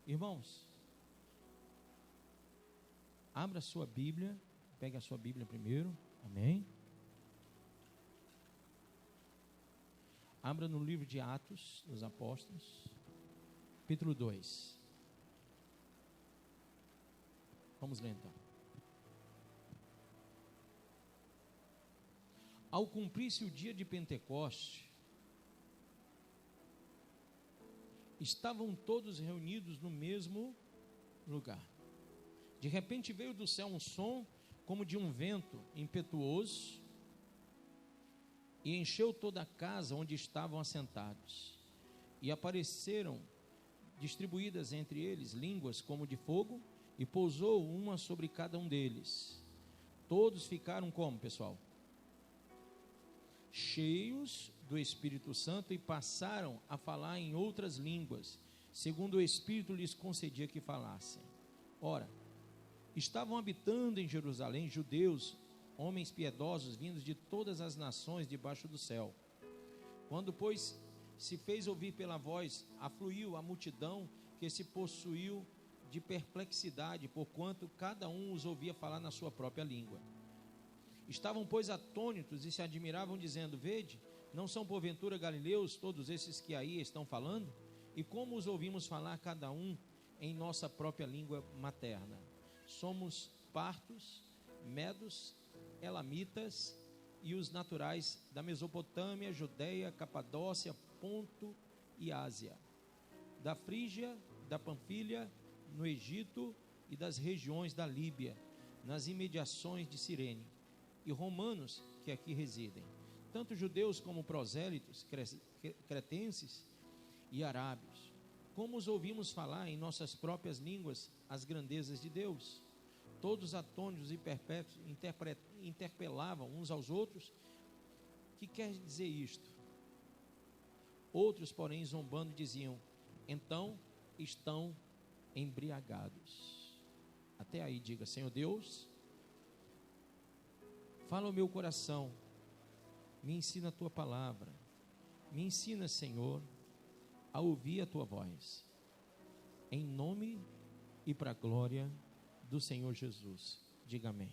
Irmãos, abra a sua Bíblia, pegue a sua Bíblia primeiro, amém? Abra no livro de Atos dos Apóstolos, capítulo 2. Vamos ler então. Ao cumprir-se o dia de Pentecoste, estavam todos reunidos no mesmo lugar. De repente veio do céu um som como de um vento impetuoso e encheu toda a casa onde estavam assentados. E apareceram distribuídas entre eles línguas como de fogo, e pousou uma sobre cada um deles. Todos ficaram como, pessoal? Cheios do Espírito Santo, e passaram a falar em outras línguas, segundo o Espírito lhes concedia que falassem. Ora, estavam habitando em Jerusalém judeus, homens piedosos, vindos de todas as nações debaixo do céu. Quando, pois, se fez ouvir pela voz, afluiu a multidão, que se possuiu de perplexidade, porquanto cada um os ouvia falar na sua própria língua. Estavam, pois, atônitos e se admiravam, dizendo: Vede, não são porventura galileus todos esses que aí estão falando? E como os ouvimos falar cada um em nossa própria língua materna? Somos partos, medos, elamitas e os naturais da Mesopotâmia, Judeia, Capadócia, Ponto e Ásia, da Frígia, da Panfilha, no Egito e das regiões da Líbia, nas imediações de Cirene, e romanos que aqui residem, tanto judeus como prosélitos, cretenses e arábios. Como os ouvimos falar em nossas próprias línguas as grandezas de Deus? Todos atônitos e perpétuos interpelavam uns aos outros: que quer dizer isto? Outros, porém, zombando, diziam: então estão embriagados. Até aí diga: Senhor Deus, fala ao meu coração, me ensina a tua palavra, me ensina, Senhor, a ouvir a tua voz, em nome e para a glória do Senhor Jesus. Diga amém.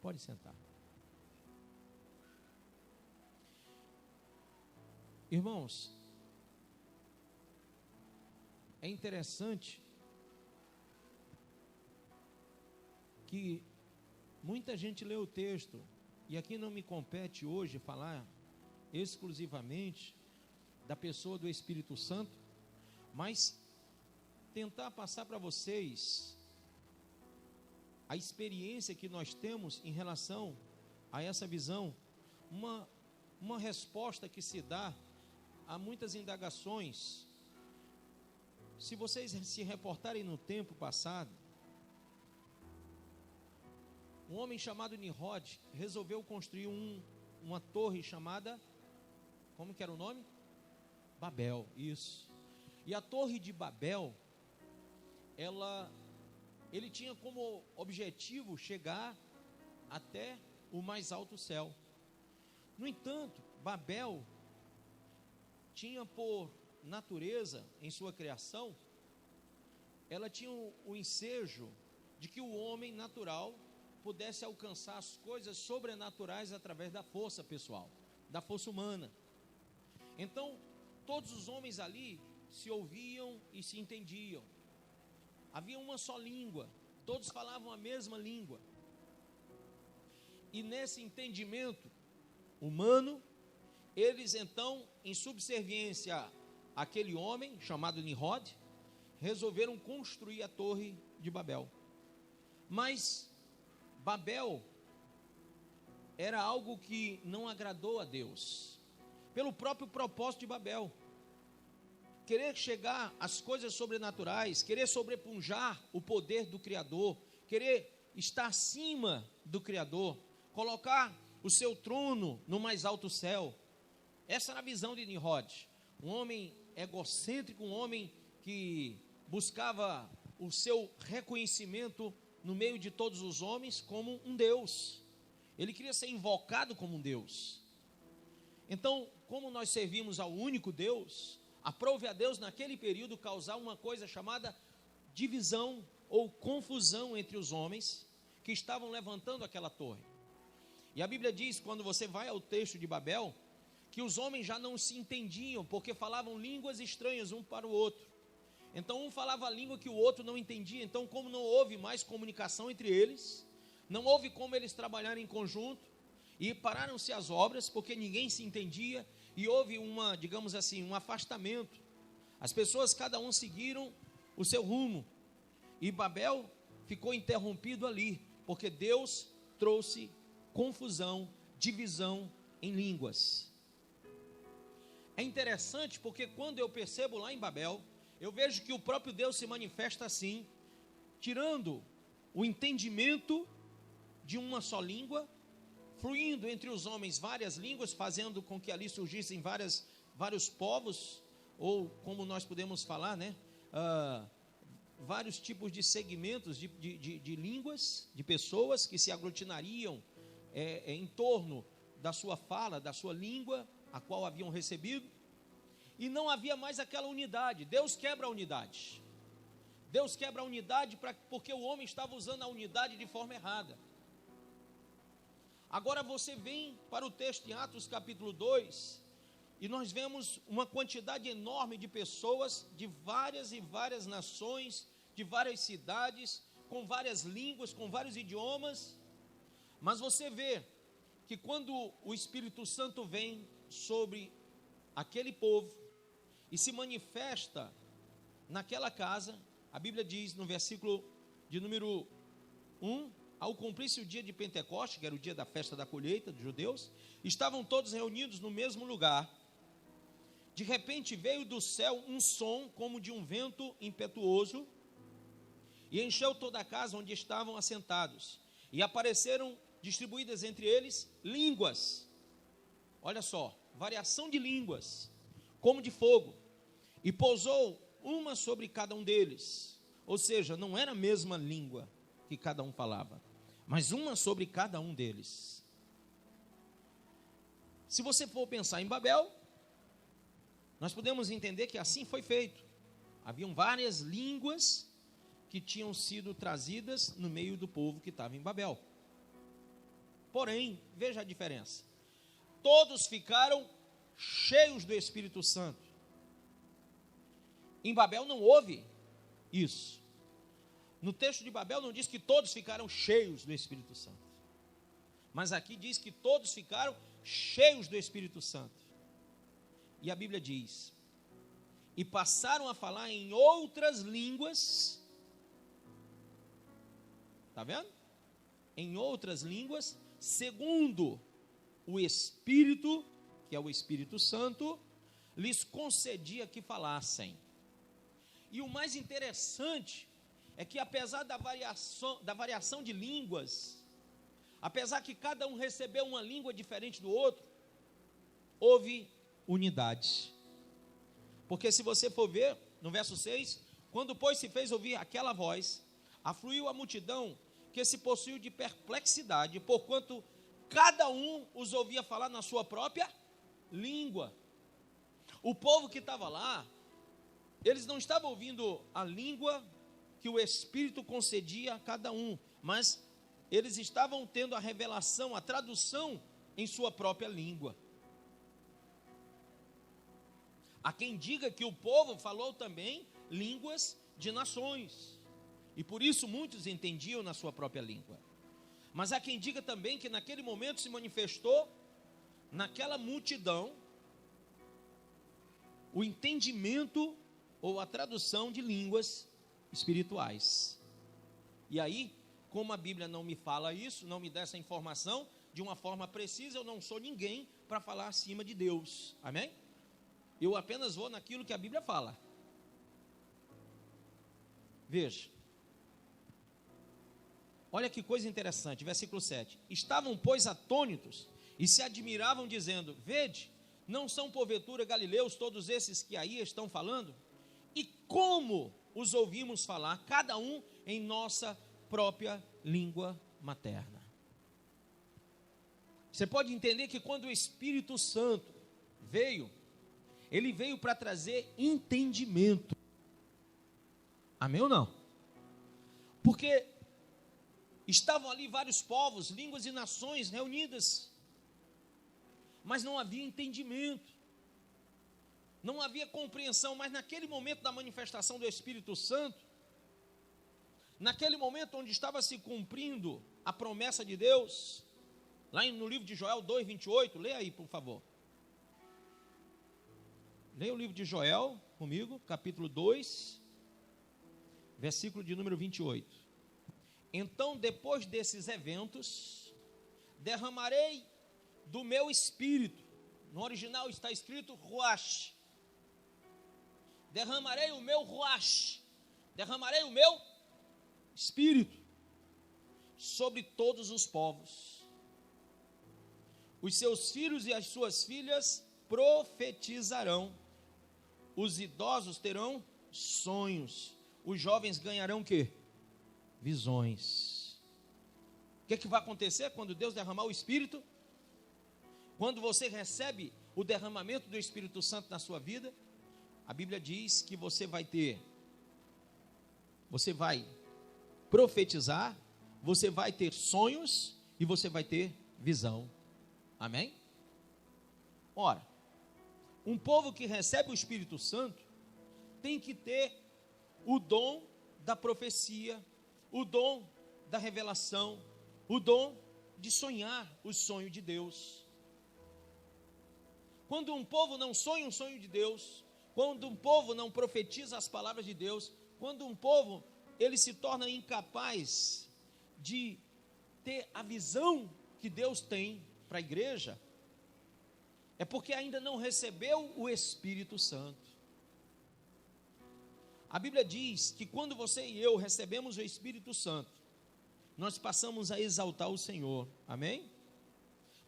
Pode sentar. Irmãos, é interessante que muita gente lê o texto, e aqui não me compete hoje falar exclusivamente da pessoa do Espírito Santo, mas tentar passar para vocês a experiência que nós temos em relação a essa visão, uma resposta que se dá a muitas indagações. Se vocês se reportarem no tempo passado, um homem chamado Nimrod resolveu construir uma torre chamada, como que era o nome? Babel, isso. E a torre de Babel, ele tinha como objetivo chegar até o mais alto céu. No entanto, Babel tinha por natureza, em sua criação, ela tinha o ensejo de que o homem natural pudesse alcançar as coisas sobrenaturais através da força pessoal, da força humana. Então, todos os homens ali se ouviam e se entendiam. Havia uma só língua, todos falavam a mesma língua. E nesse entendimento humano, eles então, em subserviência àquele homem chamado Nimrod, resolveram construir a torre de Babel. Mas Babel era algo que não agradou a Deus, pelo próprio propósito de Babel, querer chegar às coisas sobrenaturais, querer sobrepujar o poder do Criador, querer estar acima do Criador, colocar o seu trono no mais alto céu. Essa era a visão de Nimrod, um homem egocêntrico, um homem que buscava o seu reconhecimento no meio de todos os homens como um Deus. Ele queria ser invocado como um Deus. Então, como nós servimos ao único Deus, Aprove a Deus naquele período causar uma coisa chamada divisão ou confusão entre os homens que estavam levantando aquela torre. E a Bíblia diz, quando você vai ao texto de Babel, que os homens já não se entendiam, porque falavam línguas estranhas um para o outro. Então um falava a língua que o outro não entendia. Então, como não houve mais comunicação entre eles, não houve como eles trabalharem em conjunto, e pararam-se as obras, porque ninguém se entendia, e houve digamos assim, um afastamento. As pessoas, cada um seguiram o seu rumo, e Babel ficou interrompido ali, porque Deus trouxe confusão, divisão em línguas. É interessante porque quando eu percebo lá em Babel, eu vejo que o próprio Deus se manifesta assim, tirando o entendimento de uma só língua, fluindo entre os homens várias línguas, fazendo com que ali surgissem vários povos, ou como nós podemos falar, né? Vários tipos de segmentos de línguas, de pessoas que se aglutinariam em torno da sua fala, da sua língua, a qual haviam recebido, e não havia mais aquela unidade. Deus quebra a unidade. Deus quebra a unidade porque o homem estava usando a unidade de forma errada. Agora você vem para o texto em Atos capítulo 2, e nós vemos uma quantidade enorme de pessoas de várias e várias nações, de várias cidades, com várias línguas, com vários idiomas. Mas você vê que quando o Espírito Santo vem sobre aquele povo e se manifesta naquela casa, a Bíblia diz no versículo de número 1, ao cumprir-se o dia de Pentecostes, que era o dia da festa da colheita dos judeus, estavam todos reunidos no mesmo lugar. De repente veio do céu um som como de um vento impetuoso e encheu toda a casa onde estavam assentados, e apareceram distribuídas entre eles línguas, olha só, variação de línguas, como de fogo, e pousou uma sobre cada um deles. Ou seja, não era a mesma língua que cada um falava, mas uma sobre cada um deles. Se você for pensar em Babel, nós podemos entender que assim foi feito. Haviam várias línguas que tinham sido trazidas no meio do povo que estava em Babel. Porém, veja a diferença. Todos ficaram cheios do Espírito Santo. Em Babel não houve isso. No texto de Babel não diz que todos ficaram cheios do Espírito Santo. Mas aqui diz que todos ficaram cheios do Espírito Santo. E a Bíblia diz: e passaram a falar em outras línguas. Está vendo? Em outras línguas, segundo o Espírito, que é o Espírito Santo, lhes concedia que falassem. E o mais interessante é que, apesar da variação de línguas, apesar que cada um recebeu uma língua diferente do outro, houve unidade. Porque se você for ver, no verso 6, quando pois se fez ouvir aquela voz, afluiu a multidão que se possuiu de perplexidade, porquanto cada um os ouvia falar na sua própria língua. O povo que estava lá, eles não estavam ouvindo a língua que o Espírito concedia a cada um, mas eles estavam tendo a revelação, a tradução em sua própria língua. Há quem diga que o povo falou também línguas de nações, e por isso muitos entendiam na sua própria língua. Mas há quem diga também que naquele momento se manifestou naquela multidão o entendimento ou a tradução de línguas espirituais. E aí, como a Bíblia não me fala isso, não me dá essa informação de uma forma precisa, eu não sou ninguém para falar acima de Deus. Amém? Eu apenas vou naquilo que a Bíblia fala. Veja. Olha que coisa interessante, versículo 7. Estavam, pois, atônitos e se admiravam, dizendo: vede, não são porventura galileus todos esses que aí estão falando? E como os ouvimos falar, cada um em nossa própria língua materna? Você pode entender que quando o Espírito Santo veio, Ele veio para trazer entendimento. Amém ou não? Porque estavam ali vários povos, línguas e nações reunidas, mas não havia entendimento, não havia compreensão. Mas naquele momento da manifestação do Espírito Santo, naquele momento onde estava se cumprindo a promessa de Deus, lá no livro de Joel 2:28, leia aí, por favor. Leia o livro de Joel comigo, capítulo 2, versículo de número 28. Então, depois desses eventos, derramarei do meu espírito. No original está escrito Ruach. Derramarei o meu Ruach. Derramarei o meu espírito sobre todos os povos. Os seus filhos e as suas filhas profetizarão. Os idosos terão sonhos. Os jovens ganharão o quê? Visões. O que é que vai acontecer quando Deus derramar o Espírito? Quando você recebe o derramamento do Espírito Santo na sua vida, a Bíblia diz que você vai profetizar, você vai ter sonhos e você vai ter visão. Amém? Ora, um povo que recebe o Espírito Santo tem que ter o dom da profecia, o dom da revelação, o dom de sonhar o sonho de Deus. Quando um povo não sonha um sonho de Deus, quando um povo não profetiza as palavras de Deus, quando um povo ele se torna incapaz de ter a visão que Deus tem para a igreja, é porque ainda não recebeu o Espírito Santo. A Bíblia diz que quando você e eu recebemos o Espírito Santo, nós passamos a exaltar o Senhor, amém?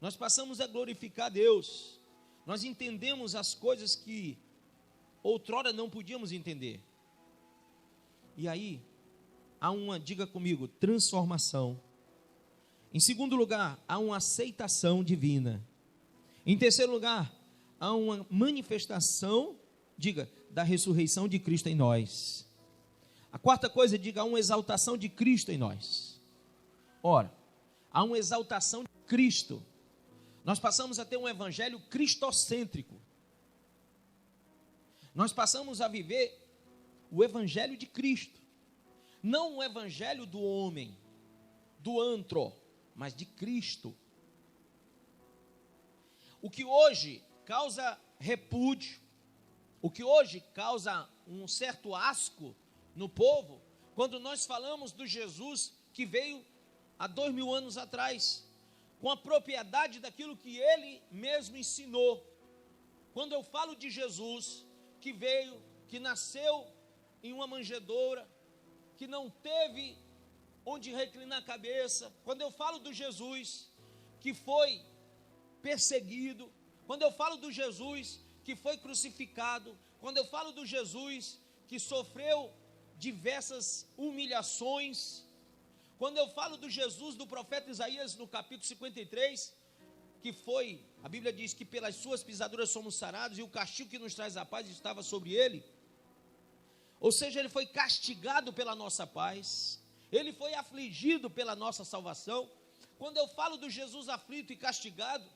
Nós passamos a glorificar a Deus, nós entendemos as coisas que outrora não podíamos entender. E aí, há uma, diga comigo, transformação. Em segundo lugar, há uma aceitação divina. Em terceiro lugar, há uma manifestação, diga, da ressurreição de Cristo em nós. A quarta coisa, diga, há uma exaltação de Cristo em nós. Ora, há uma exaltação de Cristo. Nós passamos a ter um evangelho cristocêntrico. Nós passamos a viver o evangelho de Cristo. Não o evangelho do homem, do antro, mas de Cristo. O que hoje causa repúdio, o que hoje causa um certo asco no povo, quando nós falamos do Jesus que veio há 2000 anos atrás, com a propriedade daquilo que ele mesmo ensinou. Quando eu falo de Jesus que veio, que nasceu em uma manjedoura, que não teve onde reclinar a cabeça, quando eu falo do Jesus que foi perseguido, quando eu falo do Jesus que foi crucificado, quando eu falo do Jesus que sofreu diversas humilhações, quando eu falo do Jesus do profeta Isaías no capítulo 53, que foi, a Bíblia diz que pelas suas pisaduras somos sarados e o castigo que nos traz a paz estava sobre ele, ou seja, ele foi castigado pela nossa paz, ele foi afligido pela nossa salvação. Quando eu falo do Jesus aflito e castigado,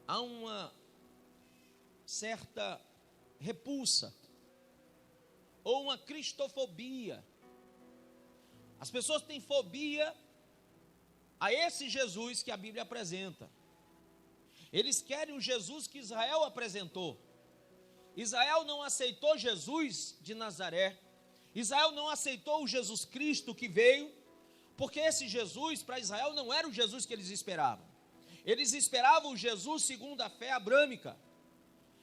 há uma certa repulsa, ou uma cristofobia. As pessoas têm fobia a esse Jesus que a Bíblia apresenta. Eles querem o Jesus que Israel apresentou. Israel não aceitou Jesus de Nazaré. Israel não aceitou o Jesus Cristo que veio, porque esse Jesus para Israel não era o Jesus que eles esperavam. Eles esperavam o Jesus segundo a fé abrâmica.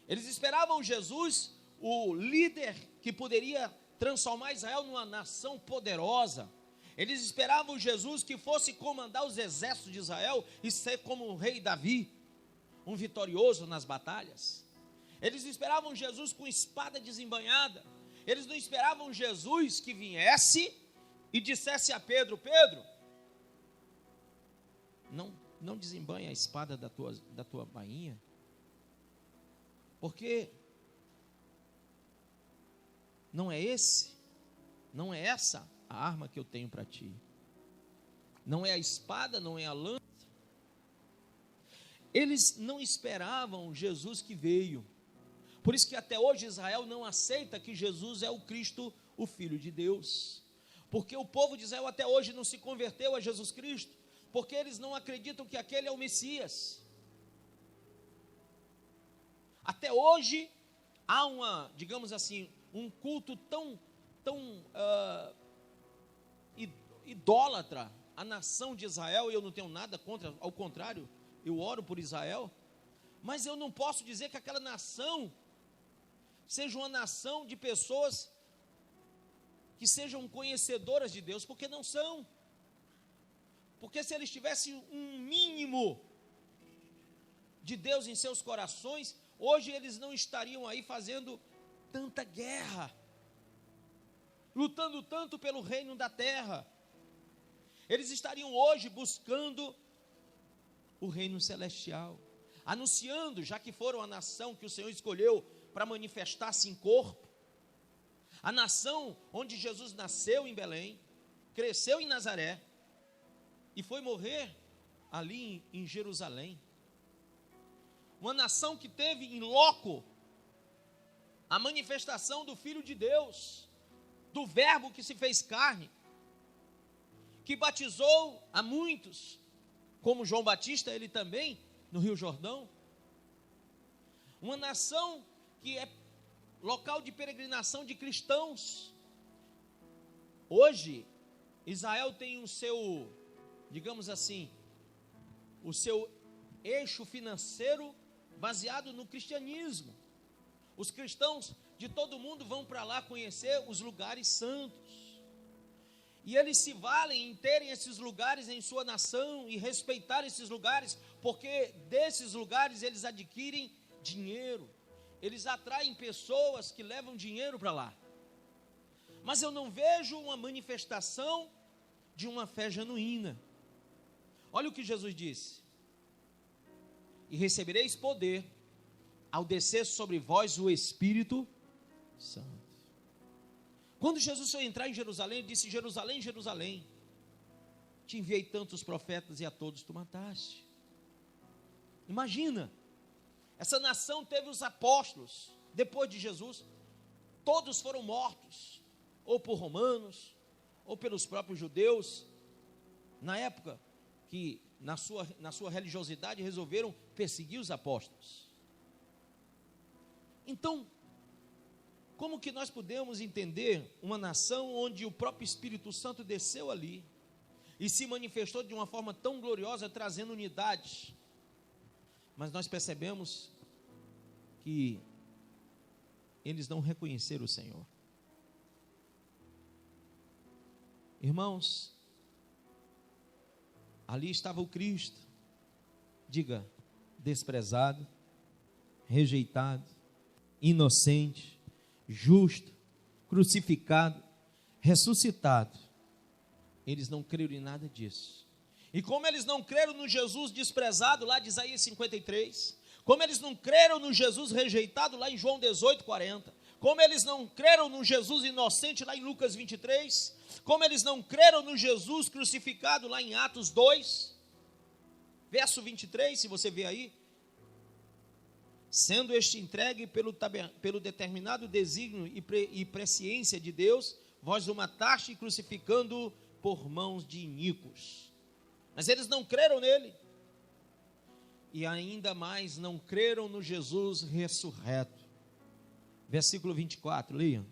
Eles esperavam Jesus, o líder que poderia transformar Israel numa nação poderosa. Eles esperavam Jesus que fosse comandar os exércitos de Israel e ser como o rei Davi, um vitorioso nas batalhas. Eles esperavam Jesus com espada desembainhada. Eles não esperavam Jesus que viesse e dissesse a Pedro: Pedro, não desembanha a espada da tua bainha. Porque não é essa a arma que eu tenho para ti. Não é a espada, não é a lança. Eles não esperavam Jesus que veio. Por isso que até hoje Israel não aceita que Jesus é o Cristo, o Filho de Deus. Porque o povo de Israel até hoje não se converteu a Jesus Cristo, porque eles não acreditam que aquele é o Messias. Até hoje há digamos assim, um culto tão idólatra à nação de Israel, e eu não tenho nada contra, ao contrário, eu oro por Israel, mas eu não posso dizer que aquela nação seja uma nação de pessoas que sejam conhecedoras de Deus, porque não são. Porque se eles tivessem um mínimo de Deus em seus corações, hoje eles não estariam aí fazendo tanta guerra, lutando tanto pelo reino da terra. Eles estariam hoje buscando o reino celestial, anunciando, já que foram a nação que o Senhor escolheu para manifestar-se em corpo, a nação onde Jesus nasceu em Belém, cresceu em Nazaré e foi morrer ali em Jerusalém. Uma nação que teve em loco a manifestação do Filho de Deus, do Verbo que se fez carne, que batizou a muitos, como João Batista, ele também, no Rio Jordão. Uma nação que é local de peregrinação de cristãos. Hoje, Israel tem o seu, digamos assim, o seu eixo financeiro baseado no cristianismo. Os cristãos de todo mundo vão para lá conhecer os lugares santos. E eles se valem em terem esses lugares em sua nação e respeitar esses lugares, porque desses lugares eles adquirem dinheiro. Eles atraem pessoas que levam dinheiro para lá. Mas eu não vejo uma manifestação de uma fé genuína. Olha o que Jesus disse: e recebereis poder ao descer sobre vós o Espírito Santo. Quando Jesus foi entrar em Jerusalém, ele disse: Jerusalém, Jerusalém, te enviei tantos profetas e a todos tu mataste. Imagina, essa nação teve os apóstolos, depois de Jesus, todos foram mortos, ou por romanos, ou pelos próprios judeus, na época que, na sua religiosidade, resolveram perseguir os apóstolos. Então, como que nós podemos entender uma nação onde o próprio Espírito Santo desceu ali e se manifestou de uma forma tão gloriosa, trazendo unidade? Mas nós percebemos que eles não reconheceram o Senhor. Irmãos, ali estava o Cristo, diga, desprezado, rejeitado, inocente, justo, crucificado, ressuscitado. Eles não creram em nada disso. E como eles não creram no Jesus desprezado, lá de Isaías 53, como eles não creram no Jesus rejeitado, lá em João 18:40, como eles não creram no Jesus inocente, lá em Lucas 23, como eles não creram no Jesus crucificado, lá em Atos 2, verso 23, se você vê aí, sendo este entregue pelo determinado desígnio e presciência de Deus, vós o mataste, crucificando-o por mãos de iníquos. Mas eles não creram nele, e ainda mais não creram no Jesus ressurreto. Versículo 24, leiam.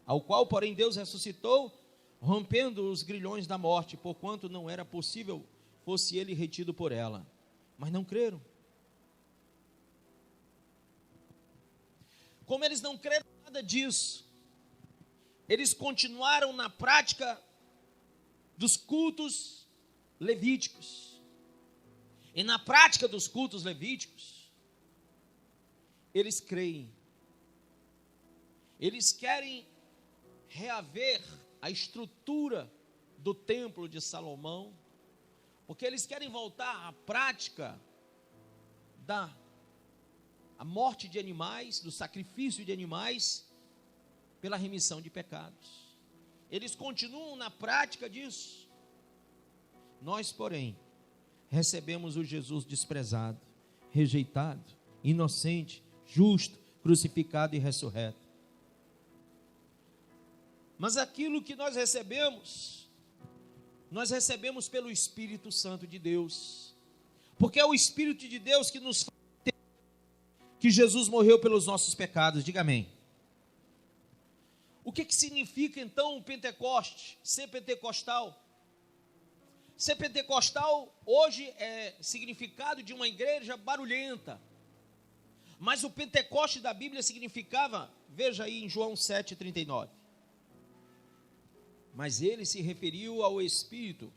Ao qual, porém, Deus ressuscitou, rompendo os grilhões da morte, porquanto não era possível fosse ele retido por ela. Mas não creram. Como eles não creram em nada disso, eles continuaram na prática dos cultos levíticos. E na prática dos cultos levíticos, eles creem. Eles querem reaver a estrutura do templo de Salomão, porque eles querem voltar à prática a morte de animais, do sacrifício de animais, pela remissão de pecados. Eles continuam na prática disso. Nós, porém, recebemos o Jesus desprezado, rejeitado, inocente, justo, crucificado e ressurreto. Mas aquilo que nós recebemos pelo Espírito Santo de Deus, porque é o Espírito de Deus que nos faz entender que Jesus morreu pelos nossos pecados. Diga amém. O que significa então o Pentecoste, ser pentecostal? Ser pentecostal hoje é significado de uma igreja barulhenta, mas o Pentecoste da Bíblia significava, veja aí em João 7,39, mas ele se referiu ao Espírito.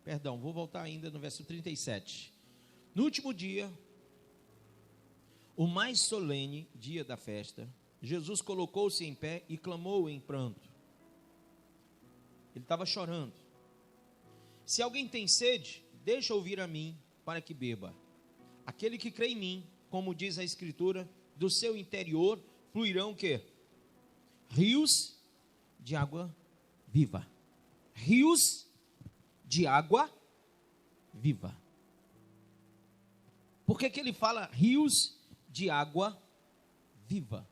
Perdão, vou voltar ainda no verso 37. No último dia, o mais solene dia da festa, Jesus colocou-se em pé e clamou em pranto. Ele estava chorando. Se alguém tem sede, deixa ouvir a mim, para que beba. Aquele que crê em mim, como diz a Escritura, do seu interior fluirão o quê? Rios de água viva. Rios de água viva. Por que ele fala rios de água viva?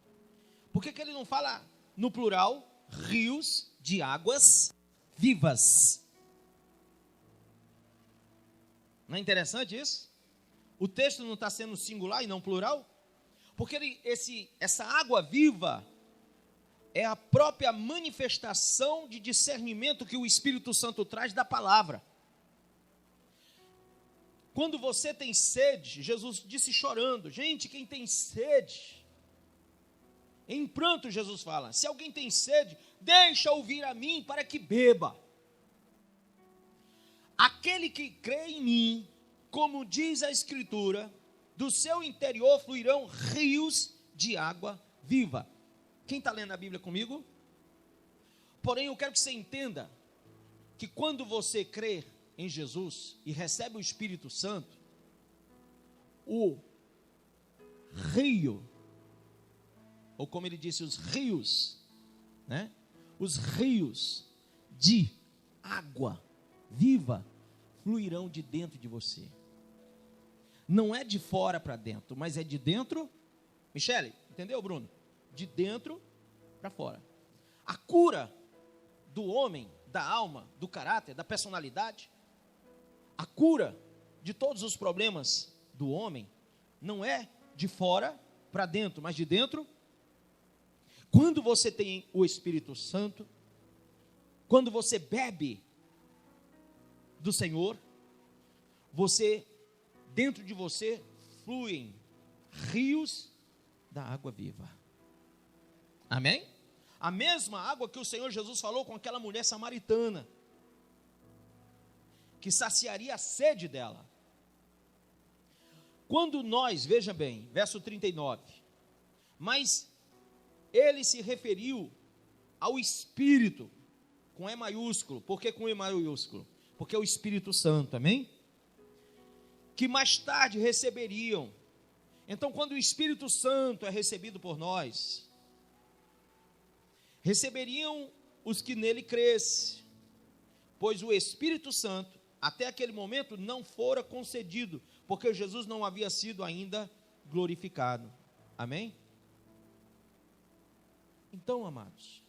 Por que ele não fala no plural, rios de águas vivas? Não é interessante isso? O texto não está sendo singular e não plural? Porque essa água viva é a própria manifestação de discernimento que o Espírito Santo traz da palavra. Quando você tem sede, Jesus disse chorando, gente, quem tem sede, em pranto Jesus fala, se alguém tem sede, deixa ouvir a mim para que beba. Aquele que crê em mim, como diz a Escritura, do seu interior fluirão rios de água viva. Quem está lendo a Bíblia comigo? Porém, eu quero que você entenda que quando você crê em Jesus e recebe o Espírito Santo, o rio, ou como ele disse, os rios, né? Os rios de água viva fluirão de dentro de você. Não é de fora para dentro, mas é de dentro. Michele, entendeu, Bruno? De dentro para fora. A cura do homem, da alma, do caráter, da personalidade, a cura de todos os problemas do homem não é de fora para dentro, mas de dentro. Quando você tem o Espírito Santo, quando você bebe do Senhor, dentro de você fluem rios da água viva. Amém? A mesma água que o Senhor Jesus falou com aquela mulher samaritana, que saciaria a sede dela. Quando nós, veja bem, verso 39, mas ele se referiu ao Espírito, com E maiúsculo. Por que com E maiúsculo? Porque é o Espírito Santo, amém? Que mais tarde receberiam. Então, quando o Espírito Santo é recebido por nós, receberiam os que nele crescem, pois o Espírito Santo, até aquele momento, não fora concedido, porque Jesus não havia sido ainda glorificado, amém? Então, amados,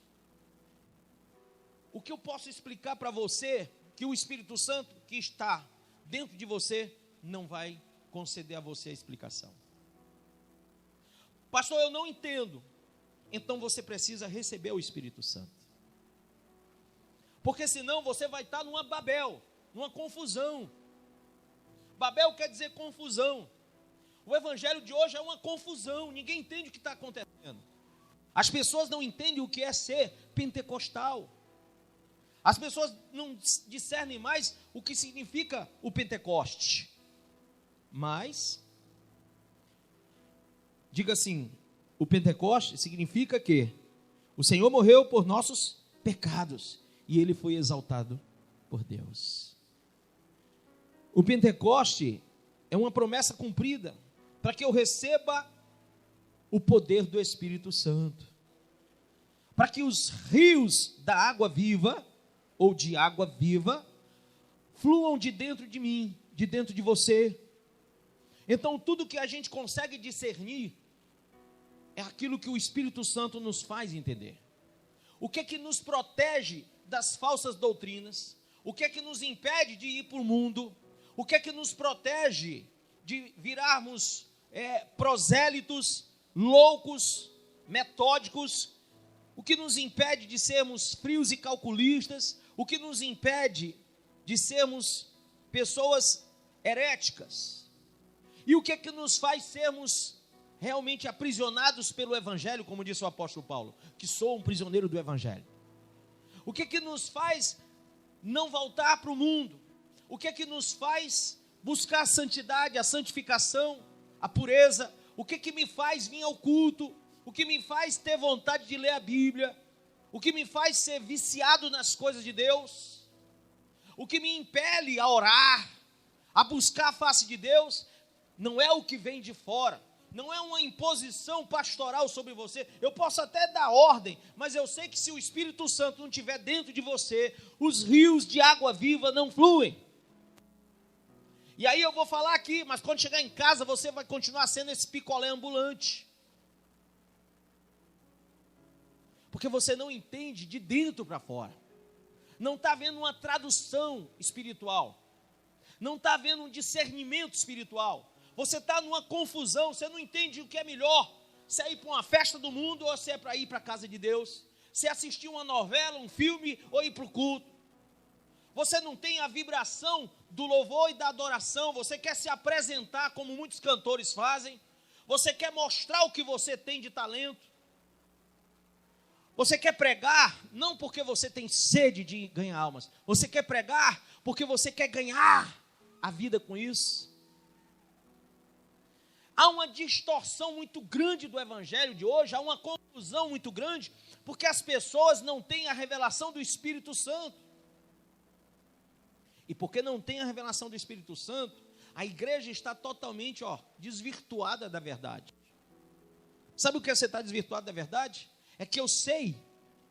o que eu posso explicar para você, que o Espírito Santo que está dentro de você, não vai conceder a você a explicação. Pastor, eu não entendo. Então você precisa receber o Espírito Santo. Porque senão você vai estar numa Babel, numa confusão. Babel quer dizer confusão. O evangelho de hoje é uma confusão, ninguém entende o que está acontecendo. As pessoas não entendem o que é ser pentecostal. As pessoas não discernem mais o que significa o Pentecoste. Mas, diga assim, o Pentecoste significa que o Senhor morreu por nossos pecados e Ele foi exaltado por Deus. O Pentecoste é uma promessa cumprida, para que eu receba o poder do Espírito Santo, para que os rios da água viva, ou de água viva, fluam de dentro de mim, de dentro de você. Então, tudo que a gente consegue discernir, é aquilo que o Espírito Santo nos faz entender. O que é que nos protege das falsas doutrinas? O que é que nos impede de ir para o mundo? O que é que nos protege de virarmos prosélitos, loucos, metódicos? O que nos impede de sermos frios e calculistas? O que nos impede de sermos pessoas heréticas? E o que é que nos faz sermos realmente aprisionados pelo Evangelho, como disse o apóstolo Paulo, que sou um prisioneiro do Evangelho? O que é que nos faz não voltar para o mundo? O que é que nos faz buscar a santidade, a santificação, a pureza? O que é que me faz vir ao culto? O que me faz ter vontade de ler a Bíblia? O que me faz ser viciado nas coisas de Deus? O que me impele a orar, a buscar a face de Deus? Não é o que vem de fora, não é uma imposição pastoral sobre você. Eu posso até dar ordem, mas eu sei que se o Espírito Santo não estiver dentro de você, os rios de água viva não fluem. E aí eu vou falar aqui, mas quando chegar em casa você vai continuar sendo esse picolé ambulante, porque você não entende de dentro para fora, não está havendo uma tradução espiritual, não está havendo um discernimento espiritual. Você está numa confusão, você não entende o que é melhor, se é ir para uma festa do mundo ou se é para ir para a casa de Deus, se é assistir uma novela, um filme ou ir para o culto. Você não tem a vibração do louvor e da adoração, você quer se apresentar como muitos cantores fazem, você quer mostrar o que você tem de talento, você quer pregar não porque você tem sede de ganhar almas, você quer pregar porque você quer ganhar a vida com isso. Há uma distorção muito grande do evangelho de hoje, há uma confusão muito grande, porque as pessoas não têm a revelação do Espírito Santo. E porque não tem a revelação do Espírito Santo, a igreja está totalmente desvirtuada da verdade. Sabe o que é você está desvirtuado da verdade? É que eu sei,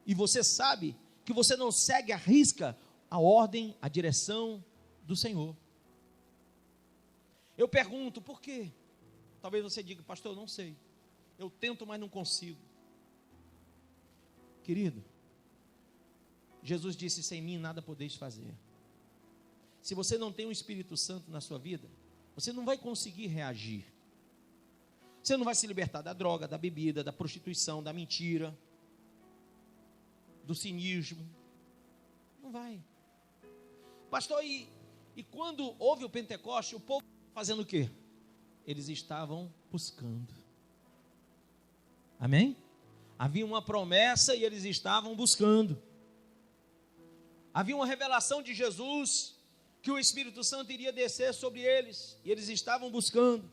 e você sabe, que você não segue à risca a ordem, a direção do Senhor. Eu pergunto, por quê? Talvez você diga, pastor, eu não sei. Eu tento, mas não consigo. Querido, Jesus disse, sem mim nada podeis fazer. Se você não tem o Espírito Santo na sua vida, você não vai conseguir reagir. Você não vai se libertar da droga, da bebida, da prostituição, da mentira, do cinismo. Não vai. Pastor, e quando houve o Pentecoste, o povo fazendo o quê? Eles estavam buscando. Amém? Havia uma promessa e eles estavam buscando. Havia uma revelação de Jesus, que o Espírito Santo iria descer sobre eles, e eles estavam buscando.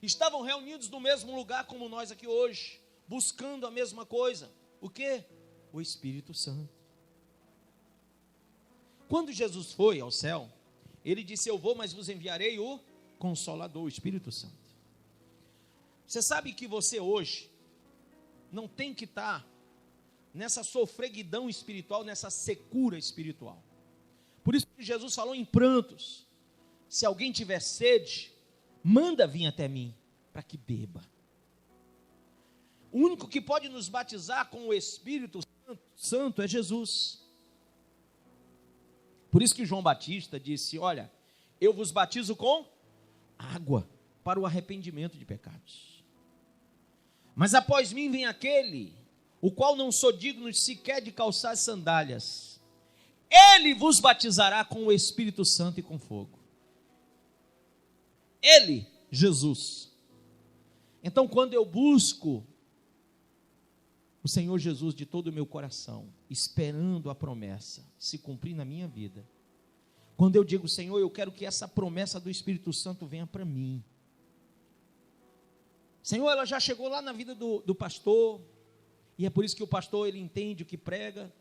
Estavam reunidos no mesmo lugar como nós aqui hoje, buscando a mesma coisa. O quê? O Espírito Santo. Quando Jesus foi ao céu, ele disse, eu vou, mas vos enviarei o Consolador, o Espírito Santo. Você sabe que você hoje não tem que estar nessa sofreguidão espiritual, nessa secura espiritual. Por isso que Jesus falou em prantos, se alguém tiver sede, manda vir até mim, para que beba. O único que pode nos batizar com o Espírito Santo é Jesus. Por isso que João Batista disse, olha, eu vos batizo com água, para o arrependimento de pecados. Mas após mim vem aquele, o qual não sou digno sequer de calçar as sandálias. Ele vos batizará com o Espírito Santo e com fogo. Ele, Jesus. Então, quando eu busco o Senhor Jesus de todo o meu coração, esperando a promessa se cumprir na minha vida, quando eu digo, Senhor, eu quero que essa promessa do Espírito Santo venha para mim. Senhor, ela já chegou lá na vida do pastor, e é por isso que o pastor, ele entende o que prega,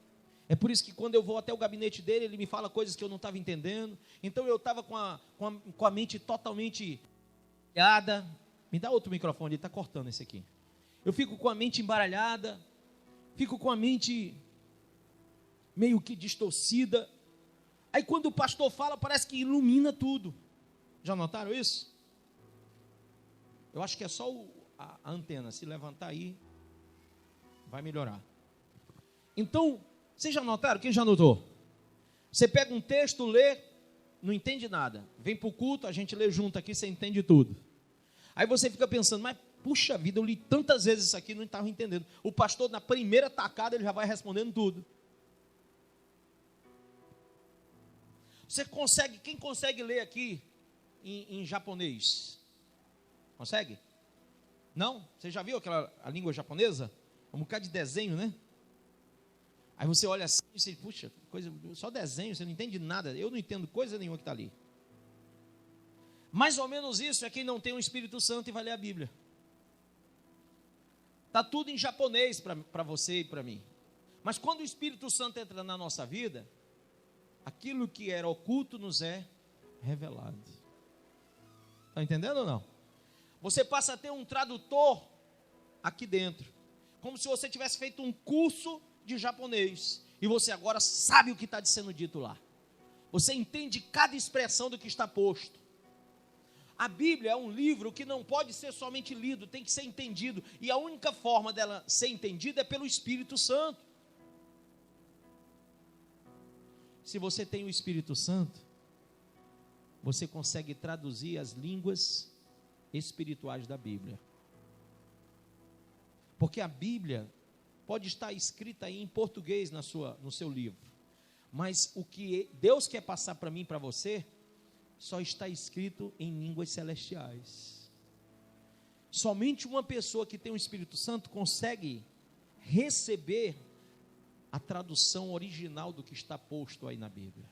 É por isso que quando eu vou até o gabinete dele, ele me fala coisas que eu não estava entendendo. Então eu estava com a mente totalmente embaralhada. Me dá outro microfone, ele está cortando esse aqui. Eu fico com a mente embaralhada, fico com a mente meio que distorcida. Aí quando o pastor fala, parece que ilumina tudo. Já notaram isso? Eu acho que é só a antena, se levantar aí, vai melhorar. Então, vocês já notaram? Quem já notou? Você pega um texto, lê, não entende nada. Vem para o culto, a gente lê junto aqui, você entende tudo. Aí você fica pensando, mas puxa vida, eu li tantas vezes isso aqui, não estava entendendo. O pastor, na primeira tacada, ele já vai respondendo tudo. Quem consegue ler aqui em japonês? Consegue? Não? Você já viu a língua japonesa? Um bocado de desenho, né? Aí você olha assim e você, puxa, só desenho, você não entende nada. Eu não entendo coisa nenhuma que está ali. Mais ou menos isso é quem não tem o Espírito Santo e vai ler a Bíblia. Está tudo em japonês para você e para mim. Mas quando o Espírito Santo entra na nossa vida, aquilo que era oculto nos é revelado. Está entendendo ou não? Você passa a ter um tradutor aqui dentro. Como se você tivesse feito um curso de japonês. E você agora sabe o que está sendo dito lá. Você entende cada expressão do que está posto. A Bíblia é um livro que não pode ser somente lido, tem que ser entendido. E a única forma dela ser entendida é pelo Espírito Santo. Se você tem o Espírito Santo, você consegue traduzir as línguas espirituais da Bíblia. Porque a Bíblia pode estar escrita aí em português no seu livro, mas o que Deus quer passar para mim e para você, só está escrito em línguas celestiais. Somente uma pessoa que tem o Espírito Santo consegue receber a tradução original do que está posto aí na Bíblia.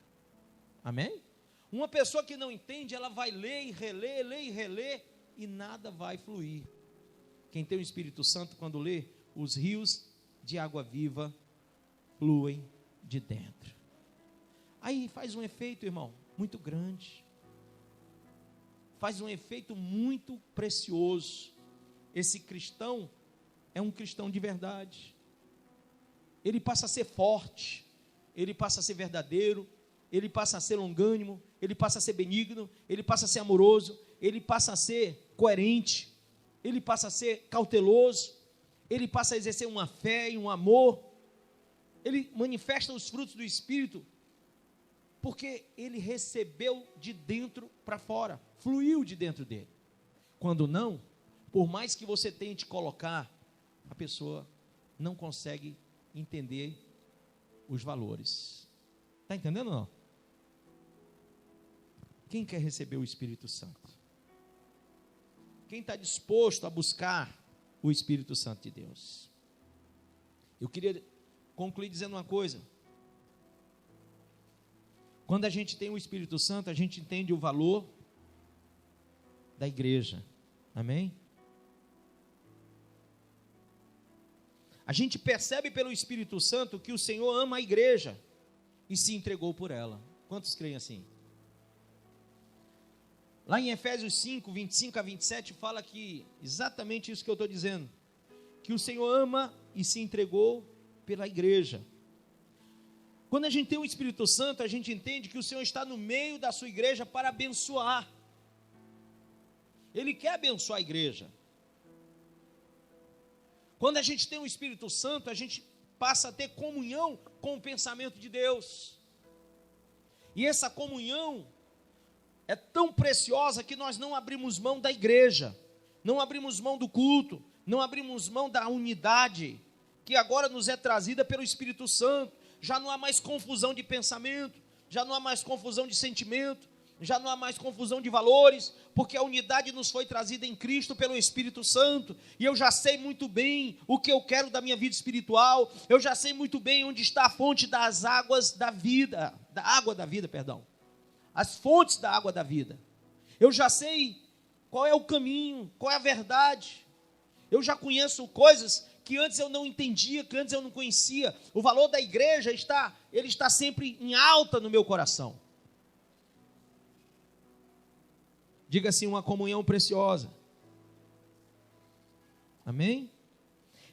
Amém? Uma pessoa que não entende, ela vai ler e reler, e nada vai fluir. Quem tem o Espírito Santo, quando lê, os rios de água viva fluem de dentro. Aí faz um efeito, irmão, muito grande. Faz um efeito muito precioso. Esse cristão é um cristão de verdade. Ele passa a ser forte, ele passa a ser verdadeiro, ele passa a ser longânimo, ele passa a ser benigno, ele passa a ser amoroso, ele passa a ser coerente, ele passa a ser cauteloso, ele passa a exercer uma fé e um amor, ele manifesta os frutos do Espírito, porque ele recebeu de dentro para fora, fluiu de dentro dele. Quando não, por mais que você tente colocar, a pessoa não consegue entender os valores. Está entendendo ou não? Quem quer receber o Espírito Santo? Quem está disposto a buscar o Espírito Santo de Deus? Eu queria concluir dizendo uma coisa. Quando a gente tem o Espírito Santo, a gente entende o valor da igreja. Amém? A gente percebe pelo Espírito Santo que o Senhor ama a igreja e se entregou por ela. Quantos creem assim? Lá em Efésios 5, 25 a 27, fala que exatamente isso que eu estou dizendo, que o Senhor ama e se entregou pela igreja. Quando a gente tem o Espírito Santo, a gente entende que o Senhor está no meio da sua igreja para abençoar. Ele quer abençoar a igreja. Quando a gente tem o Espírito Santo, a gente passa a ter comunhão com o pensamento de Deus. E essa comunhão é tão preciosa que nós não abrimos mão da igreja, não abrimos mão do culto, não abrimos mão da unidade, que agora nos é trazida pelo Espírito Santo. Já não há mais confusão de pensamento, já não há mais confusão de sentimento, já não há mais confusão de valores, porque a unidade nos foi trazida em Cristo pelo Espírito Santo, e eu já sei muito bem o que eu quero da minha vida espiritual, eu já sei muito bem onde está a fonte das águas da vida, da água da vida, perdão, as fontes da água da vida. Eu já sei qual é o caminho, qual é a verdade. Eu já conheço coisas que antes eu não entendia, que antes eu não conhecia. O valor da igreja ele está sempre em alta no meu coração. Diga assim, uma comunhão preciosa. Amém?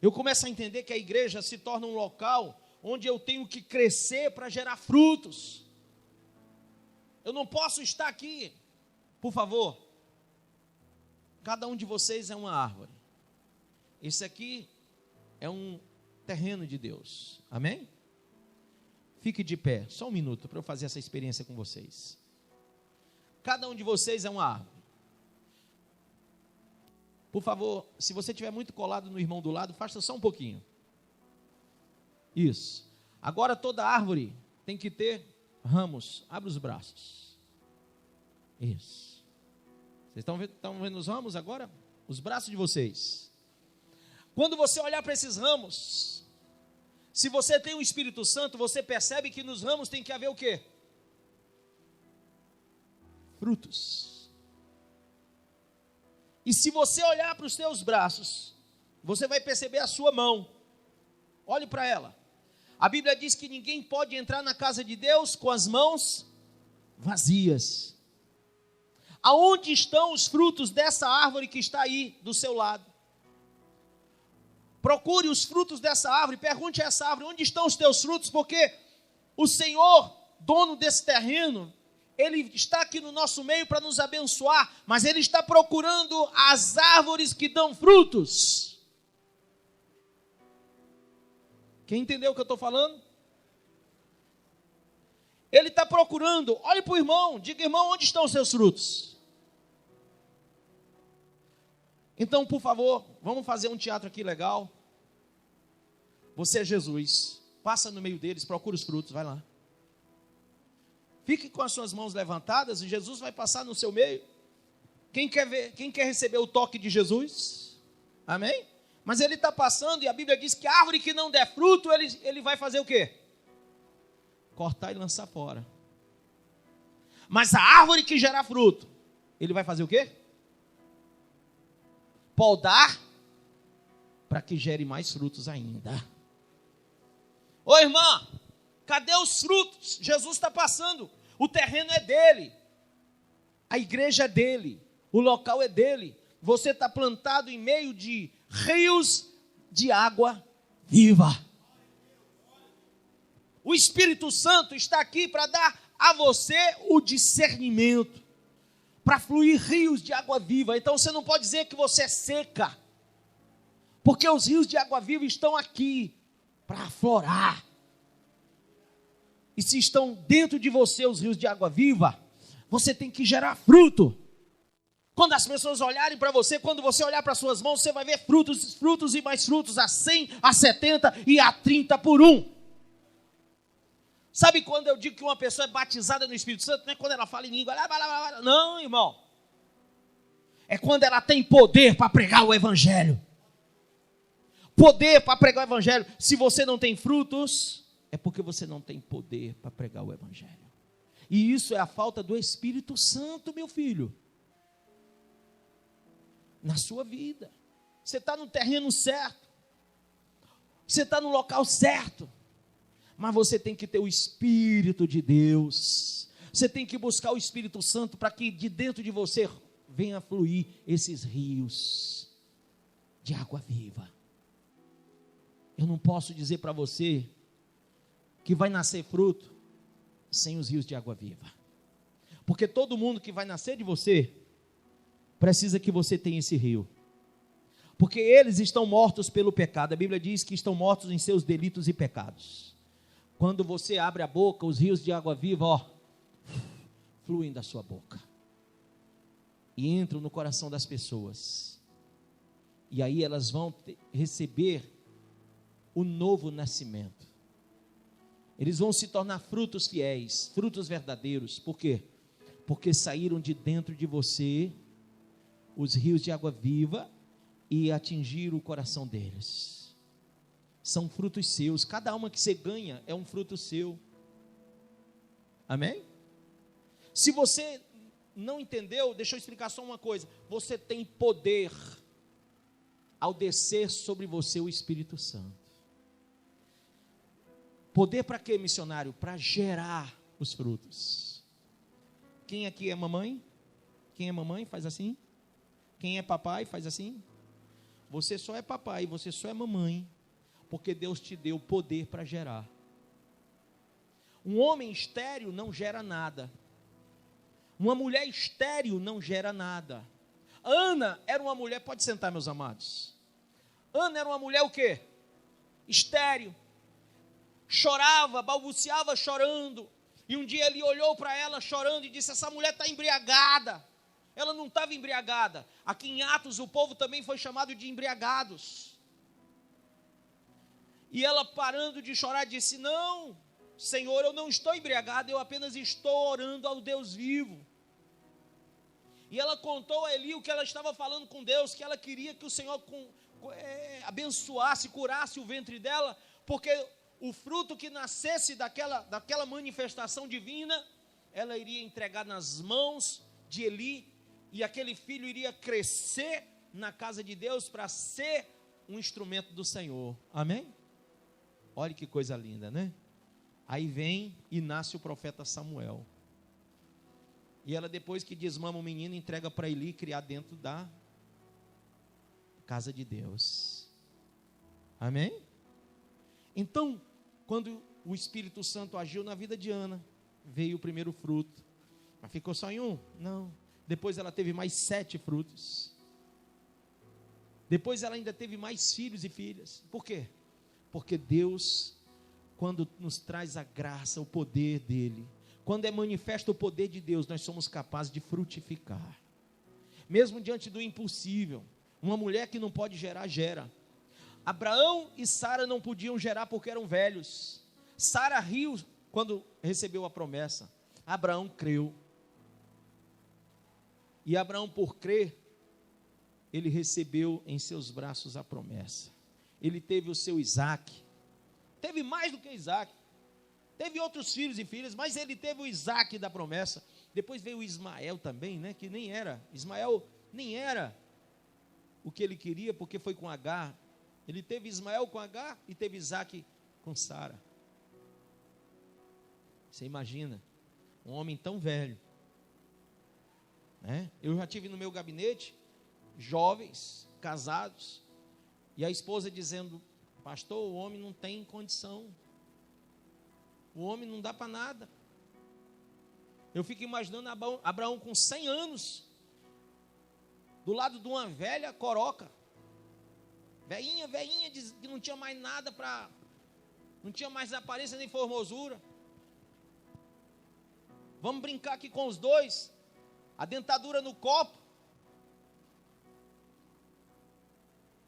Eu começo a entender que a igreja se torna um local onde eu tenho que crescer para gerar frutos. Eu não posso estar aqui, por favor. Cada um de vocês é uma árvore. Esse aqui é um terreno de Deus. Amém? Fique de pé, só um minuto para eu fazer essa experiência com vocês. Cada um de vocês é uma árvore. Por favor, se você estiver muito colado no irmão do lado, faça só um pouquinho. Isso. Agora toda árvore tem que ter ramos. Abre os braços. Isso. Vocês estão vendo os ramos agora? Os braços de vocês. Quando você olhar para esses ramos, se você tem o Espírito Santo, você percebe que nos ramos tem que haver o quê? Frutos. E se você olhar para os seus braços, você vai perceber a sua mão. Olhe para ela. A Bíblia diz que ninguém pode entrar na casa de Deus com as mãos vazias. Aonde estão os frutos dessa árvore que está aí do seu lado? Procure os frutos dessa árvore, pergunte a essa árvore, onde estão os teus frutos? Porque o Senhor, dono desse terreno, Ele está aqui no nosso meio para nos abençoar, mas Ele está procurando as árvores que dão frutos. Quem entendeu o que eu estou falando? Ele está procurando. Olhe para o irmão, diga: irmão, onde estão os seus frutos? Então, por favor, vamos fazer um teatro aqui legal. Você é Jesus, passa no meio deles, procura os frutos, vai lá. Fique com as suas mãos levantadas e Jesus vai passar no seu meio. Quem quer receber o toque de Jesus? Amém? Mas Ele está passando e a Bíblia diz que a árvore que não der fruto, ele vai fazer o quê? Cortar e lançar fora. Mas a árvore que gerar fruto, Ele vai fazer o quê? Podar, para que gere mais frutos ainda. Ô irmã, cadê os frutos? Jesus está passando, o terreno é dele, a igreja é dele, o local é dele, você está plantado em meio de rios de água viva. O Espírito Santo está aqui para dar a você o discernimento, para fluir rios de água viva. Então você não pode dizer que você é seca, porque os rios de água viva estão aqui para aflorar. E se estão dentro de você os rios de água viva, você tem que gerar fruto. Quando as pessoas olharem para você, quando você olhar para suas mãos, você vai ver frutos, frutos e mais frutos, a 100, a 70 e a 30 por um. Sabe quando eu digo que uma pessoa é batizada no Espírito Santo? Não é quando ela fala em língua. Não, irmão. É quando ela tem poder para pregar o Evangelho. Poder para pregar o Evangelho. Se você não tem frutos, é porque você não tem poder para pregar o Evangelho. E isso é a falta do Espírito Santo, meu filho. Na sua vida. Você está no terreno certo. Você está no local certo. Mas você tem que ter o Espírito de Deus. Você tem que buscar o Espírito Santo para que de dentro de você venha fluir esses rios de água viva. Eu não posso dizer para você que vai nascer fruto sem os rios de água viva. Porque todo mundo que vai nascer de você precisa que você tenha esse rio. Porque eles estão mortos pelo pecado. A Bíblia diz que estão mortos em seus delitos e pecados. Quando você abre a boca, os rios de água viva, fluem da sua boca. E entram no coração das pessoas. E aí elas vão receber o novo nascimento. Eles vão se tornar frutos fiéis, frutos verdadeiros. Por quê? Porque saíram de dentro de você os rios de água viva e atingiram o coração deles. São frutos seus. Cada alma que você ganha é um fruto seu. Amém? Se você não entendeu, deixa eu explicar só uma coisa. Você tem poder ao descer sobre você o Espírito Santo. Poder para quê, missionário? Para gerar os frutos. Quem aqui é mamãe? Quem é mamãe faz assim? Quem é papai faz assim? Você só é papai, você só é mamãe, porque Deus te deu poder para gerar. Um homem estéril não gera nada. Uma mulher estéril não gera nada. Ana era uma mulher, pode sentar, meus amados. Ana era uma mulher o quê? Estéril. Chorava, balbuciava chorando. E um dia ele olhou para ela chorando e disse: essa mulher está embriagada. Ela não estava embriagada. Aqui em Atos o povo também foi chamado de embriagados. E ela, parando de chorar, disse: não, Senhor, eu não estou embriagada, eu apenas estou orando ao Deus vivo. E ela contou a Eli o que ela estava falando com Deus, que ela queria que o Senhor abençoasse, curasse o ventre dela, porque o fruto que nascesse daquela manifestação divina, ela iria entregar nas mãos de Eli, e aquele filho iria crescer na casa de Deus para ser um instrumento do Senhor. Amém? Olha que coisa linda, né? Aí vem e nasce o profeta Samuel. E ela, depois que desmama o menino, entrega para Eli criar dentro da casa de Deus. Amém? Então, quando o Espírito Santo agiu na vida de Ana, veio o primeiro fruto. Mas ficou só em um? Não. Depois ela teve mais 7 frutos. Depois ela ainda teve mais filhos e filhas. Por quê? Porque Deus, quando nos traz a graça, o poder dele, quando é manifesto o poder de Deus, nós somos capazes de frutificar. Mesmo diante do impossível. Uma mulher que não pode gerar, gera. Abraão e Sara não podiam gerar porque eram velhos. Sara riu quando recebeu a promessa. Abraão creu. E Abraão, por crer, ele recebeu em seus braços a promessa. Ele teve o seu Isaac. Teve mais do que Isaac. Teve outros filhos e filhas, mas ele teve o Isaac da promessa. Depois veio o Ismael também, né? Que nem era. Ismael nem era o que ele queria, porque foi com Agar. Ele teve Ismael com Agar e teve Isaac com Sara. Você imagina, um homem tão velho, né? Eu já tive no meu gabinete jovens, casados, e a esposa dizendo: pastor, o homem não tem condição, o homem não dá para nada. Eu fico imaginando Abraão com 100 anos, do lado de uma velha coroca, velhinha, que não tinha mais nada para, não tinha mais aparência nem formosura. Vamos brincar aqui com os dois, a dentadura no copo.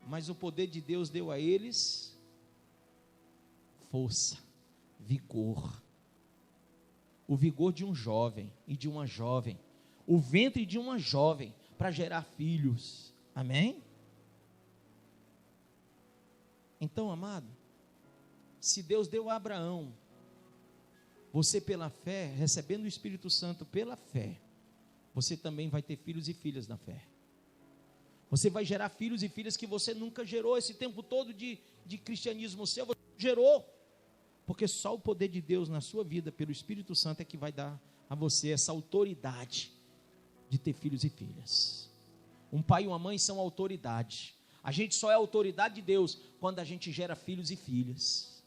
Mas o poder de Deus deu a eles força, vigor. O vigor de um jovem e de uma jovem. O ventre de uma jovem para gerar filhos. Amém? Então, amado, se Deus deu a Abraão, você pela fé, recebendo o Espírito Santo pela fé, você também vai ter filhos e filhas na fé. Você vai gerar filhos e filhas que você nunca gerou. Esse tempo todo de cristianismo seu, você gerou. Porque só o poder de Deus na sua vida, pelo Espírito Santo, é que vai dar a você essa autoridade de ter filhos e filhas. Um pai e uma mãe são autoridade. A gente só é autoridade de Deus quando a gente gera filhos e filhas.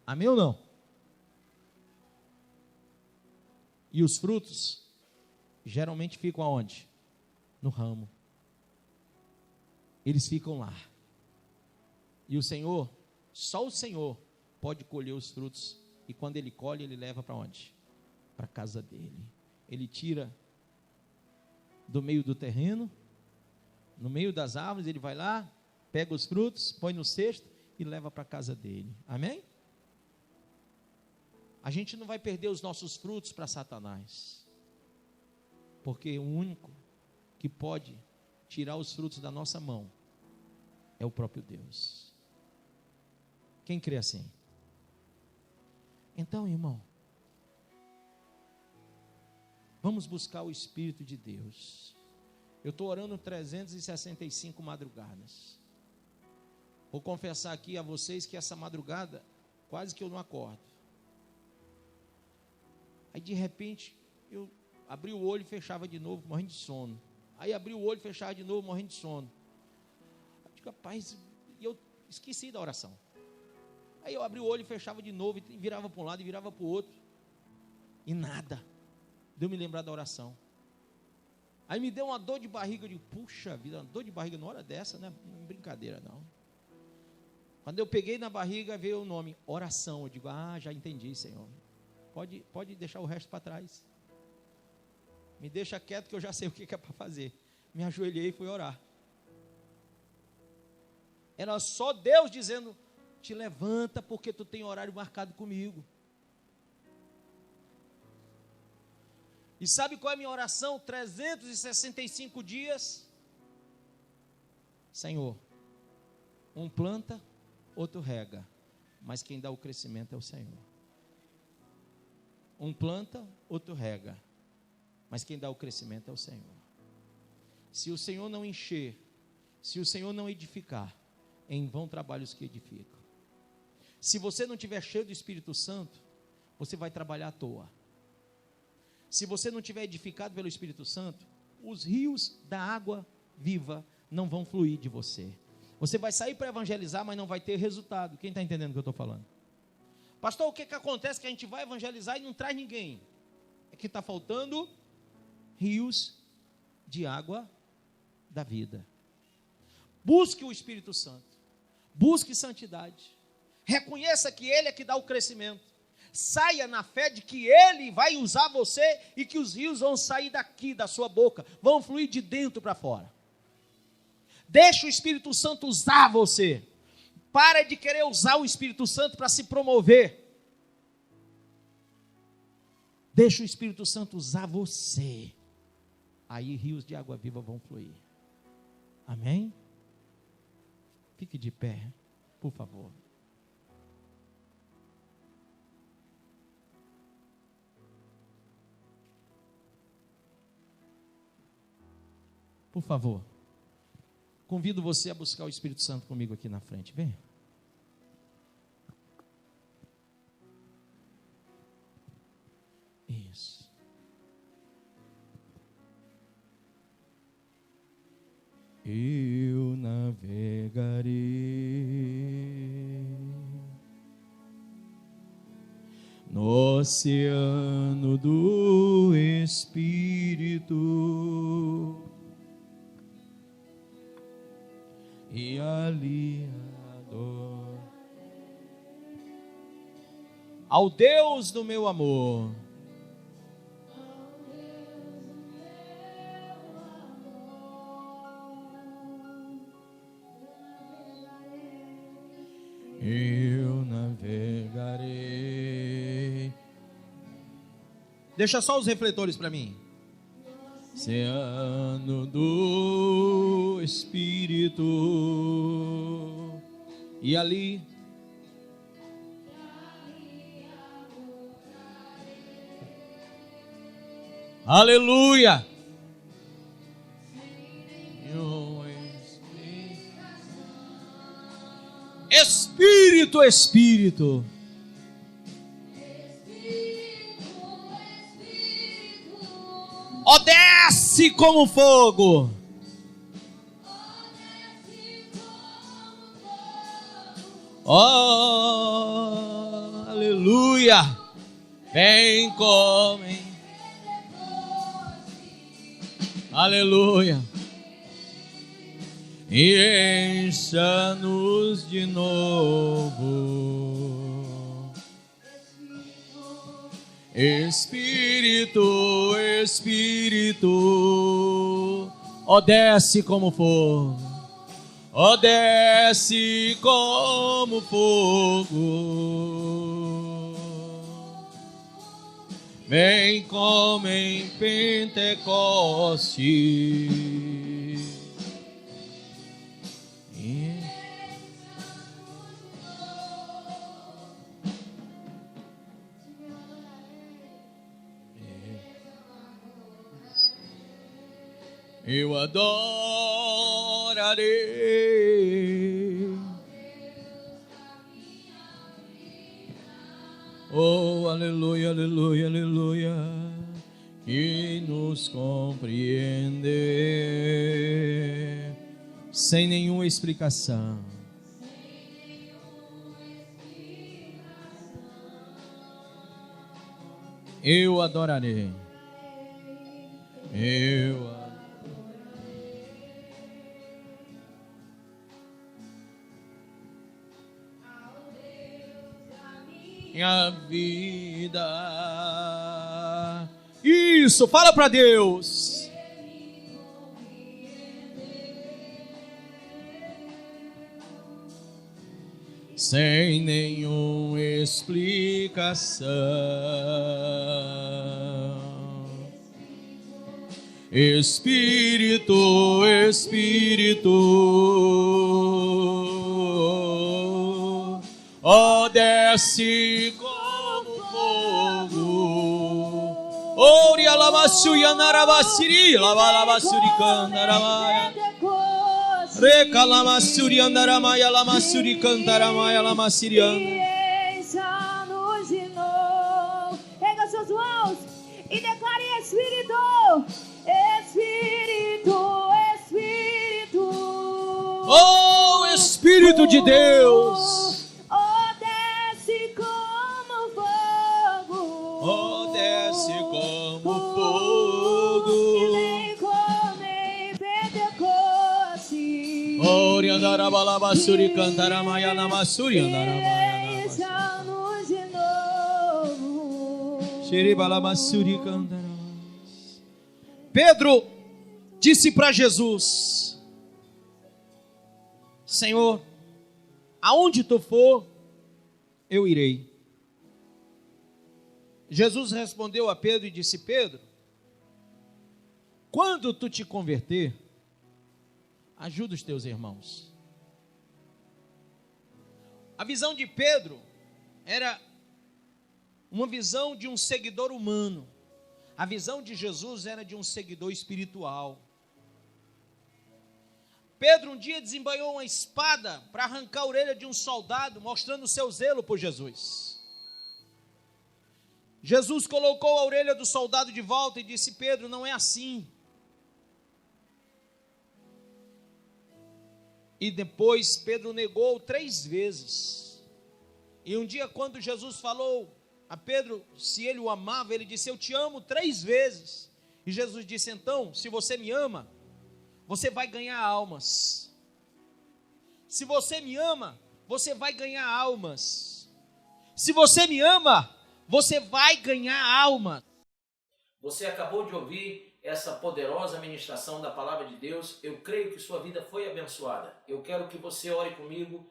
Amém ou não? E os frutos geralmente ficam aonde? No ramo. Eles ficam lá. E o Senhor, só o Senhor pode colher os frutos. E quando Ele colhe, Ele leva para onde? Para a casa dele. Ele tira do meio do terreno, no meio das árvores, Ele vai lá, pega os frutos, põe no cesto e leva para a casa dele. Amém? A gente não vai perder os nossos frutos para Satanás. Porque o único que pode tirar os frutos da nossa mão é o próprio Deus. Quem crê assim? Então, irmão, vamos buscar o Espírito de Deus. Eu estou orando 365 madrugadas. Vou confessar aqui a vocês que essa madrugada, quase que eu não acordo. Aí de repente, eu abri o olho e fechava de novo, morrendo de sono. Aí abri o olho e fechava de novo, morrendo de sono. Eu digo, rapaz, e eu esqueci da oração. Aí eu abri o olho e fechava de novo, e virava para um lado e virava para o outro. E nada. Deu me lembrar da oração. Aí me deu uma dor de barriga, eu digo, puxa vida, uma dor de barriga na hora dessa, né? Não é brincadeira não. Quando eu peguei na barriga, veio o nome, oração. Eu digo, já entendi, Senhor. Pode deixar o resto para trás. Me deixa quieto que eu já sei o que é para fazer. Me ajoelhei e fui orar. Era só Deus dizendo, te levanta porque tu tem horário marcado comigo. E sabe qual é a minha oração? 365 dias. Senhor, um planta, outro rega, mas quem dá o crescimento é o Senhor. Um planta, outro rega, mas quem dá o crescimento é o Senhor. Se o Senhor não encher, se o Senhor não edificar, em vão trabalhos que edificam. Se você não tiver cheio do Espírito Santo, você vai trabalhar à toa. Se você não tiver edificado pelo Espírito Santo, os rios da água viva não vão fluir de você. Você vai sair para evangelizar, mas não vai ter resultado. Quem está entendendo o que eu estou falando? Pastor, o que acontece que a gente vai evangelizar e não traz ninguém? É que está faltando rios de água da vida. Busque o Espírito Santo. Busque santidade. Reconheça que Ele é que dá o crescimento. Saia na fé de que Ele vai usar você e que os rios vão sair daqui, da sua boca, vão fluir de dentro para fora. Deixa o Espírito Santo usar você. Para de querer usar o Espírito Santo para se promover. Deixa o Espírito Santo usar você. Aí rios de água viva vão fluir. Amém? Fique de pé, por favor. Por favor, convido você a buscar o Espírito Santo comigo aqui na frente. Vem. Isso. Eu navegarei no oceano do Espírito. E ali adoro ao Deus do meu amor. Eu navegarei. Deixa só os refletores para mim. Oceano do Espírito. E ali aleluia. Espírito, Espírito. Ó, desce como fogo. Ó, aleluia. Vem, come. Aleluia. E encha-nos de novo. Espírito, Espírito, ó, desce como fogo, ó, desce como fogo. Vem como em Pentecoste. Eu adorarei aleluia, aleluia, aleluia, que nos compreende sem nenhuma explicação. Eu adorarei. Minha vida. Isso, fala para Deus. Sem nenhuma explicação. Espírito, Espírito, ó, desce como fogo. Ori alamassuri anarabasiri, lavalabassuri candaramaya. Recalamassuri andaramaya, lamassuri candaramaya, lamassiriana. Encha-nos de novo. Pega suas mãos e declare: Espírito, Espírito, Espírito. Oh, Espírito de Deus. Oh, desce como fogo. Oh, desce como fogo. E vem como em Pentecostes. Ori andarabalabassuri candaramaya, lamassuri andaramaya. Encha-nos de novo. Xeribalabassuri candaramaya. Pedro disse para Jesus: Senhor, aonde tu for, eu irei. Jesus respondeu a Pedro e disse: Pedro, quando tu te converter, ajuda os teus irmãos. A visão de Pedro era uma visão de um seguidor humano. A visão de Jesus era de um seguidor espiritual. Pedro um dia desembanhou uma espada para arrancar a orelha de um soldado, mostrando o seu zelo por Jesus. Jesus colocou a orelha do soldado de volta e disse: Pedro, não é assim. E depois Pedro negou 3 vezes. E um dia, quando Jesus falou a Pedro se ele o amava, ele disse: eu te amo 3 vezes. E Jesus disse: então, se você me ama, você vai ganhar almas. Se você me ama, você vai ganhar almas. Se você me ama, você vai ganhar alma. Você acabou de ouvir essa poderosa ministração da palavra de Deus. Eu creio que sua vida foi abençoada. Eu quero que você ore comigo,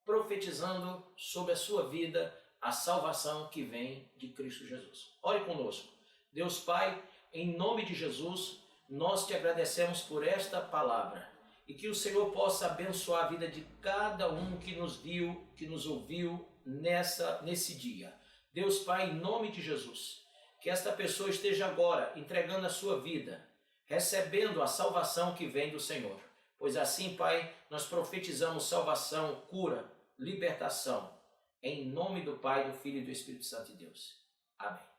profetizando sobre a sua vida a salvação que vem de Cristo Jesus. Ore conosco. Deus Pai, em nome de Jesus, nós te agradecemos por esta palavra e que o Senhor possa abençoar a vida de cada um que nos viu, que nos ouviu nesse dia. Deus Pai, em nome de Jesus, que esta pessoa esteja agora entregando a sua vida, recebendo a salvação que vem do Senhor. Pois assim, Pai, nós profetizamos salvação, cura, libertação, em nome do Pai, do Filho e do Espírito Santo de Deus. Amém.